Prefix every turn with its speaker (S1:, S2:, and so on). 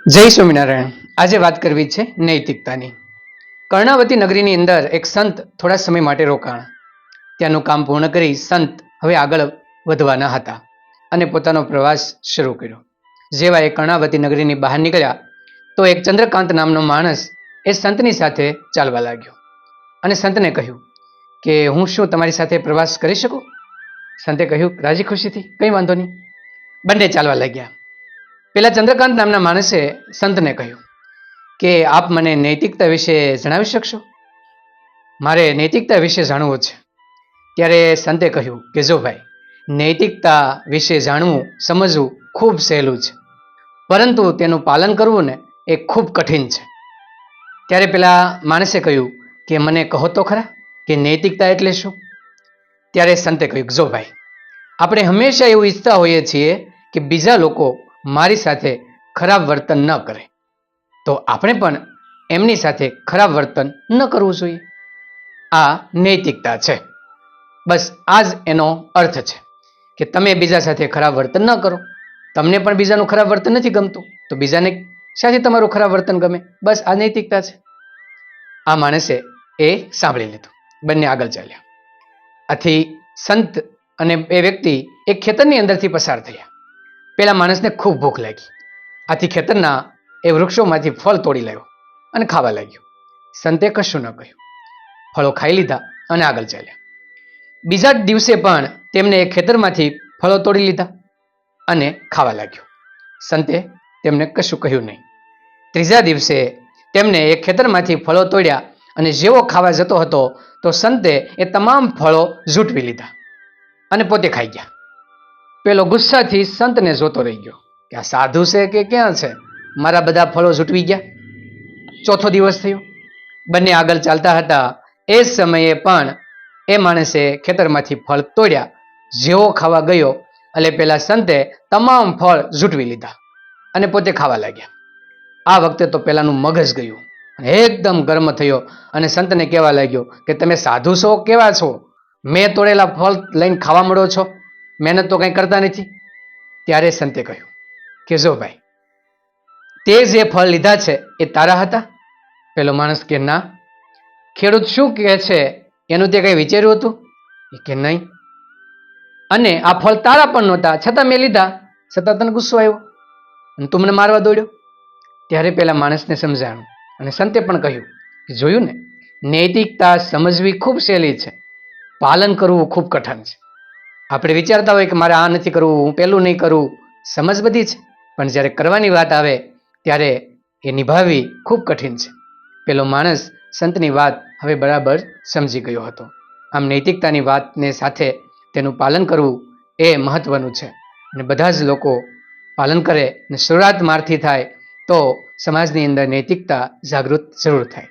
S1: જય સ્વામિનારાયણ. આજે વાત કરવી છે નૈતિકતાની. કર્ણાવતી નગરીની અંદર એક સંત થોડા સમય માટે રોકાણ. ત્યાંનું કામ પૂર્ણ કરી સંત હવે આગળ વધવાના હતા અને પોતાનો પ્રવાસ શરૂ કર્યો. જેવા એ કર્ણાવતી નગરીની બહાર નીકળ્યા તો એક ચંદ્રકાંત નામનો માણસ એ સંતની સાથે ચાલવા લાગ્યો અને સંતને કહ્યું કે હું શું તમારી સાથે પ્રવાસ કરી શકું? સંતે કહ્યું રાજી ખુશીથી, કંઈ વાંધો નહીં. બંને ચાલવા લાગ્યા. પેલા ચંદ્રકાંત નામના માણસે સંતને કહ્યું કે આપ મને નૈતિકતા વિશે જણાવી શકશો? મારે નૈતિકતા વિશે જાણવું છે. ત્યારે સંતે કહ્યું કે જો ભાઈ, નૈતિકતા વિશે જાણવું સમજવું ખૂબ સહેલું છે, પરંતુ તેનું પાલન કરવું ને એ ખૂબ કઠિન છે. ત્યારે પેલા માણસે કહ્યું કે મને કહો તો ખરા કે નૈતિકતા એટલે શું? ત્યારે સંતે કહ્યું જો ભાઈ, આપણે હંમેશા એવું ઈચ્છતા હોઈએ છીએ કે બીજા લોકો મારી સાથે ખરાબ વર્તન ન કરે, તો આપણે પણ એમની સાથે ખરાબ વર્તન ન કરવું જોઈએ. આ નૈતિકતા છે. બસ આ જ એનો અર્થ છે કે તમે બીજા સાથે ખરાબ વર્તન ન કરો. તમને પણ બીજાનું ખરાબ વર્તન નથી ગમતું, તો બીજાને શાથી તમારું ખરાબ વર્તન ગમે? બસ આ નૈતિકતા છે. આ માણસે એ સાંભળી લીધું. બંને આગળ ચાલ્યા. આથી સંત અને એ વ્યક્તિ એક ખેતરની અંદરથી પસાર થયા. પેલા માણસને ખૂબ ભૂખ લાગી. આથી ખેતરના એ વૃક્ષોમાંથી ફળ તોડી લાવ્યો અને ખાવા લાગ્યો. સંતે કશું ન કહ્યું. ફળો ખાઈ લીધા અને આગળ ચાલ્યા. બીજા દિવસે પણ તેમને એ ખેતરમાંથી ફળો તોડી લીધા અને ખાવા લાગ્યો. સંતે તેમને કશું કહ્યું નહીં. ત્રીજા દિવસે તેમને એ ખેતરમાંથી ફળો તોડ્યા અને જેવો ખાવા જતો હતો તો સંતે એ તમામ ફળો ઝૂંટવી લીધા અને પોતે ખાઈ ગયા. પેલો ગુસ્સાથી સંતને જોતો રહી ગયો કે આ સાધુ છે કે ક્યાં છે, મારા બધા ફળો ઝૂંટવી ગયા. ચોથો દિવસ થયો. બંને આગળ ચાલતા હતા. એ સમયે પણ એ માણસે ખેતરમાંથી ફળ તોડ્યા. જેવો ખાવા ગયો એટલે પેલા સંતે તમામ ફળ ઝૂંટવી લીધા અને પોતે ખાવા લાગ્યા. આ વખતે તો પેલાનું મગજ ગયું અને એકદમ ગરમ થયો અને સંતને કહેવા લાગ્યો કે તમે સાધુ છો કેવા છો? મેં તોડેલા ફળ લઈને ખાવા મળો છો, મહેનત તો કંઈ કરતા નથી. ત્યારે સંતે કહ્યું કે જો ભાઈ, તે જે ફળ લીધા છે એ તારા હતા? પેલો માણસ કે ના. ખેડૂત શું કહે છે એનું તે કંઈ વિચાર્યું હતું? એ કે નહીં. અને આ ફળ તારા પણ નહોતા, છતાં મેં લીધા, છતાં તને ગુસ્સો આવ્યો અને તું મને મારવા દોડ્યો. ત્યારે પેલા માણસને સમજાણું અને સંતે પણ કહ્યું કે જોયું ને, નૈતિકતા સમજવી ખૂબ સહેલી છે, પાલન કરવું ખૂબ કઠણ છે. આપણે વિચારતા હોય કે મારે આ નથી કરવું, હું પેલું નહીં કરું, સમજ બધી છે, પણ જ્યારે કરવાની વાત આવે ત્યારે એ નિભાવવી ખૂબ કઠિન છે. પેલો માણસ સંતની વાત હવે બરાબર સમજી ગયો હતો. આમ નૈતિકતાની વાતને સાથે તેનું પાલન કરવું એ મહત્વનું છે અને બધા જ લોકો પાલન કરે અને શરૂઆત મારથી થાય તો સમાજની અંદર નૈતિકતા જાગૃત જરૂર થાય.